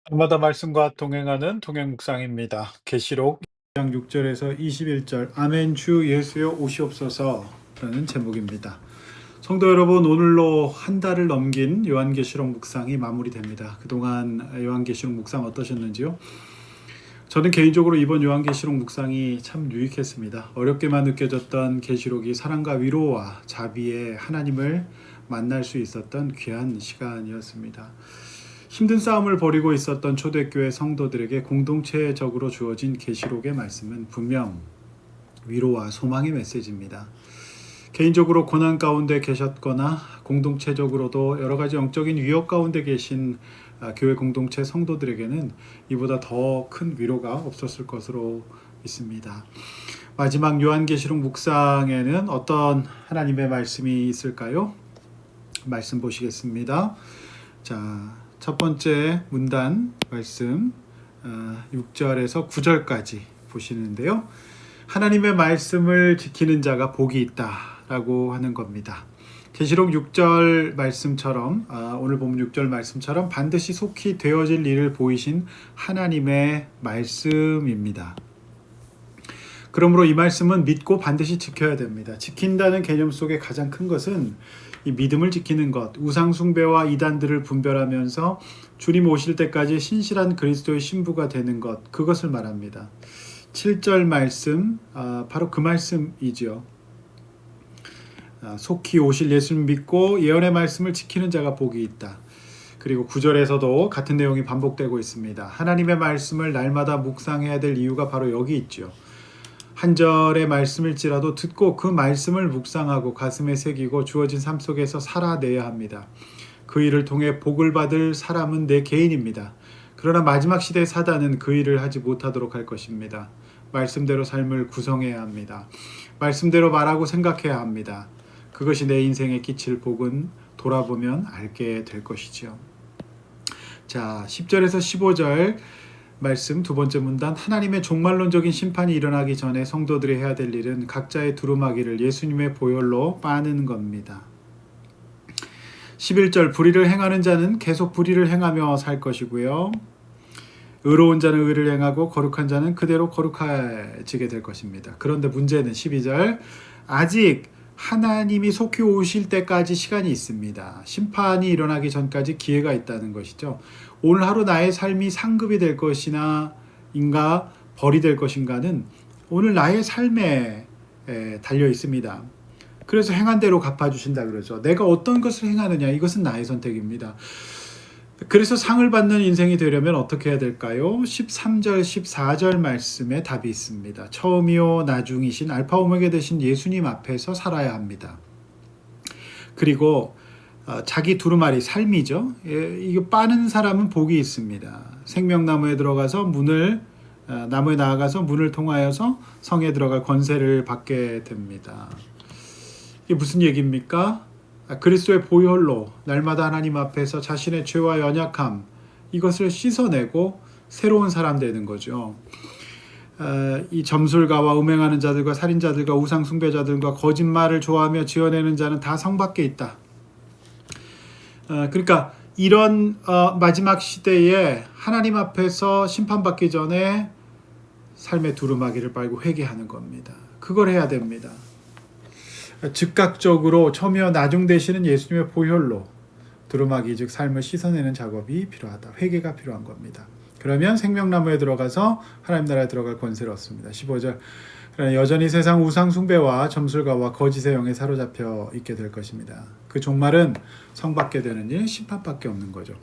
날마다 말씀과 동행하는 동행 묵상입니다. 계시록 2장 6절에서 21절 아멘 주 예수여 오시옵소서라는 제목입니다. 성도 여러분, 오늘로 한 달을 넘긴 요한계시록 묵상이 마무리됩니다. 그동안 요한계시록 묵상 어떠셨는지요? 저는 개인적으로 이번 요한계시록 묵상이 참 유익했습니다. 어렵게만 느껴졌던 계시록이 사랑과 위로와 자비의 하나님을 만날 수 있었던 귀한 시간이었습니다. 힘든 싸움을 벌이고 있었던 초대교회 성도들에게 공동체적으로 주어진 계시록의 말씀은 분명 위로와 소망의 메시지입니다. 개인적으로 고난 가운데 계셨거나 공동체적으로도 여러 가지 영적인 위협 가운데 계신 교회 공동체 성도들에게는 이보다 더 큰 위로가 없었을 것으로 믿습니다. 마지막 요한계시록 묵상에는 어떤 하나님의 말씀이 있을까요? 말씀 보시겠습니다. 자, 첫 번째 문단 말씀 6절에서 9절까지 보시는데요. 하나님의 말씀을 지키는 자가 복이 있다라고 하는 겁니다. 계시록 6절 말씀처럼 오늘 본문 6절 말씀처럼 반드시 속히 되어질 일을 보이신 하나님의 말씀입니다. 그러므로 이 말씀은 믿고 반드시 지켜야 됩니다. 지킨다는 개념 속에 가장 큰 것은 이 믿음을 지키는 것, 우상 숭배와 이단들을 분별하면서 주님 오실 때까지 신실한 그리스도의 신부가 되는 것, 그것을 말합니다. 7절 말씀, 바로 그 말씀이죠. 속히 오실 예수님 믿고 예언의 말씀을 지키는 자가 복이 있다. 그리고 9절에서도 같은 내용이 반복되고 있습니다. 하나님의 말씀을 날마다 묵상해야 될 이유가 바로 여기 있죠. 한 절의 말씀일지라도 듣고 그 말씀을 묵상하고 가슴에 새기고 주어진 삶 속에서 살아내야 합니다. 그 일을 통해 복을 받을 사람은 내 개인입니다. 그러나 마지막 시대의 사단은 그 일을 하지 못하도록 할 것입니다. 말씀대로 삶을 구성해야 합니다. 말씀대로 말하고 생각해야 합니다. 그것이 내 인생에 끼칠 복은 돌아보면 알게 될 것이죠. 자, 10절에서 15절 말씀 두 번째 문단, 하나님의 종말론적인 심판이 일어나기 전에 성도들이 해야 될 일은 각자의 두루마기를 예수님의 보혈로 빠는 겁니다. 11절, 불의를 행하는 자는 계속 불의를 행하며 살 것이고요. 의로운 자는 의를 행하고 거룩한 자는 그대로 거룩해지게 될 것입니다. 그런데 문제는 12절, 아직 하나님이 속히 오실 때까지 시간이 있습니다. 심판이 일어나기 전까지 기회가 있다는 것이죠. 오늘 하루 나의 삶이 상급이 될 것이나 인가 벌이 될 것인가는 오늘 나의 삶에 달려 있습니다. 그래서 행한 대로 갚아주신다 그러죠. 내가 어떤 것을 행하느냐, 이것은 나의 선택입니다. 그래서 상을 받는 인생이 되려면 어떻게 해야 될까요? 13절, 14절 말씀에 답이 있습니다. 처음이요 나중이신 알파 오메가 되신 예수님 앞에서 살아야 합니다. 그리고 자기 두루마리, 삶이죠. 이거 빠는 사람은 복이 있습니다. 생명나무에 들어가서 나무에 나아가서 문을 통하여서 성에 들어갈 권세를 받게 됩니다. 이게 무슨 얘기입니까? 그리스도의 보혈로 날마다 하나님 앞에서 자신의 죄와 연약함, 이것을 씻어내고 새로운 사람 되는 거죠. 이 점술가와 음행하는 자들과 살인자들과 우상 숭배자들과 거짓말을 좋아하며 지어내는 자는 다 성 밖에 있다. 그러니까 이런 마지막 시대에 하나님 앞에서 심판받기 전에 삶의 두루마기를 빨고 회개하는 겁니다. 그걸 해야 됩니다. 즉각적으로 처음이요 나중 되시는 예수님의 보혈로 두루마기 즉 삶을 씻어내는 작업이 필요하다. 회개가 필요한 겁니다. 그러면 생명나무에 들어가서 하나님 나라에 들어갈 권세를 얻습니다. 15절, 그러나 여전히 세상 우상 숭배와 점술가와 거짓의 영에 사로잡혀 있게 될 것입니다. 그 종말은 성받게 되는 일, 심판밖에 없는 거죠.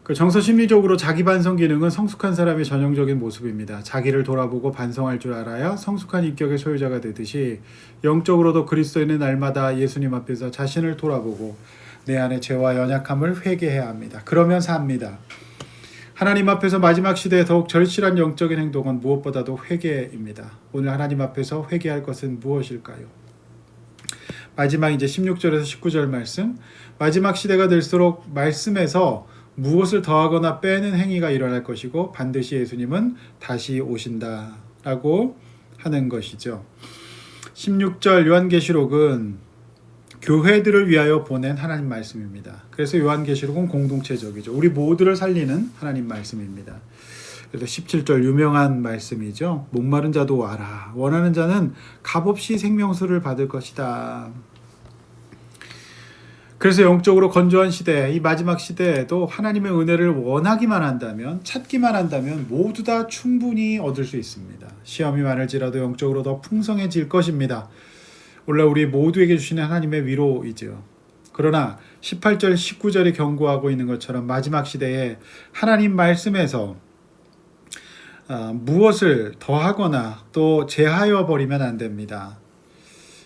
그 정서 심리적으로 자기 반성 기능은 성숙한 사람의 전형적인 모습입니다. 자기를 돌아보고 반성할 줄 알아야 성숙한 인격의 소유자가 되듯이 영적으로도 그리스도인은 날마다 예수님 앞에서 자신을 돌아보고 내 안의 죄와 연약함을 회개해야 합니다. 그러면 삽니다. 하나님 앞에서 마지막 시대에 더욱 절실한 영적인 행동은 무엇보다도 회개입니다. 오늘 하나님 앞에서 회개할 것은 무엇일까요? 마지막 이제 16절에서 19절 말씀, 마지막 시대가 될수록 말씀에서 무엇을 더하거나 빼는 행위가 일어날 것이고 반드시 예수님은 다시 오신다라고 하는 것이죠. 16절 요한계시록은 교회들을 위하여 보낸 하나님 말씀입니다. 그래서 요한계시록은 공동체적이죠. 우리 모두를 살리는 하나님 말씀입니다. 그래서 17절 유명한 말씀이죠. 목마른 자도 와라. 원하는 자는 값없이 생명수를 받을 것이다. 그래서 영적으로 건조한 시대, 이 마지막 시대에도 하나님의 은혜를 원하기만 한다면, 찾기만 한다면 모두 다 충분히 얻을 수 있습니다. 시험이 많을지라도 영적으로 더 풍성해질 것입니다. 원래 우리 모두에게 주시는 하나님의 위로이지요. 그러나 18절, 19절이 경고하고 있는 것처럼 마지막 시대에 하나님 말씀에서 무엇을 더하거나 또 제하여 버리면 안 됩니다.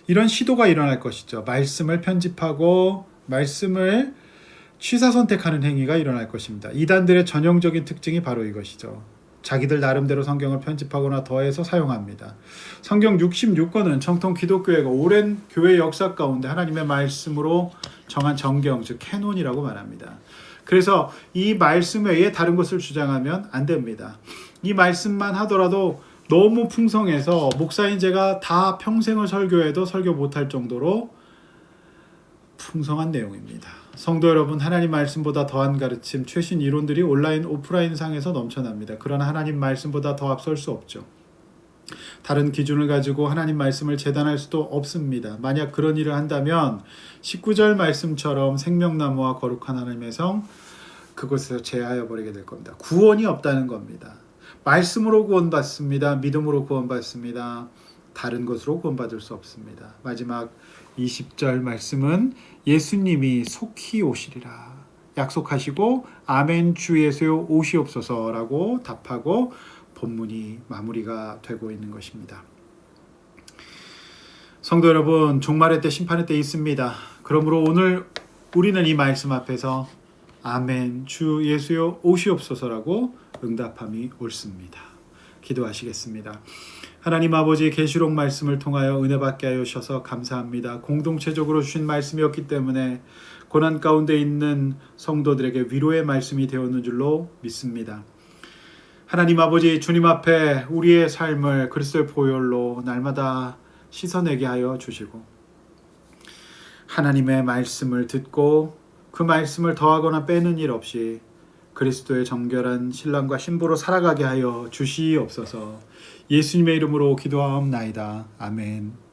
이런 시도가 일어날 것이죠. 말씀을 편집하고 말씀을 취사 선택하는 행위가 일어날 것입니다. 이단들의 전형적인 특징이 바로 이것이죠. 자기들 나름대로 성경을 편집하거나 더해서 사용합니다. 성경 66권은 정통 기독교회가 오랜 교회 역사 가운데 하나님의 말씀으로 정한 정경, 즉 캐논이라고 말합니다. 그래서 이 말씀 외에 다른 것을 주장하면 안 됩니다. 이 말씀만 하더라도 너무 풍성해서 목사인 제가 다 평생을 설교해도 설교 못할 정도로 풍성한 내용입니다. 성도 여러분, 하나님 말씀보다 더한 가르침, 최신 이론들이 온라인, 오프라인 상에서 넘쳐납니다. 그러나 하나님 말씀보다 더 앞설 수 없죠. 다른 기준을 가지고 하나님 말씀을 재단할 수도 없습니다. 만약 그런 일을 한다면 19절 말씀처럼 생명나무와 거룩한 하나님의 성, 그곳에서 제하여 버리게 될 겁니다. 구원이 없다는 겁니다. 말씀으로 구원받습니다. 믿음으로 구원받습니다. 다른 것으로 구원받을 수 없습니다. 마지막 20절 말씀은 예수님이 속히 오시리라 약속하시고 아멘 주 예수여 오시옵소서라고 답하고 본문이 마무리가 되고 있는 것입니다. 성도 여러분, 종말의 때, 심판의 때 있습니다. 그러므로 오늘 우리는 이 말씀 앞에서 아멘 주 예수여 오시옵소서라고 응답함이 옳습니다. 기도하시겠습니다. 하나님 아버지, 계시록 말씀을 통하여 은혜 받게 하여 주셔서 감사합니다. 공동체적으로 주신 말씀이었기 때문에 고난 가운데 있는 성도들에게 위로의 말씀이 되었는 줄로 믿습니다. 하나님 아버지, 주님 앞에 우리의 삶을 그리스도의 보혈로 날마다 씻어내게 하여 주시고 하나님의 말씀을 듣고 그 말씀을 더하거나 빼는 일 없이 그리스도의 정결한 신랑과 신부로 살아가게 하여 주시옵소서. 예수님의 이름으로 기도하옵나이다. 아멘.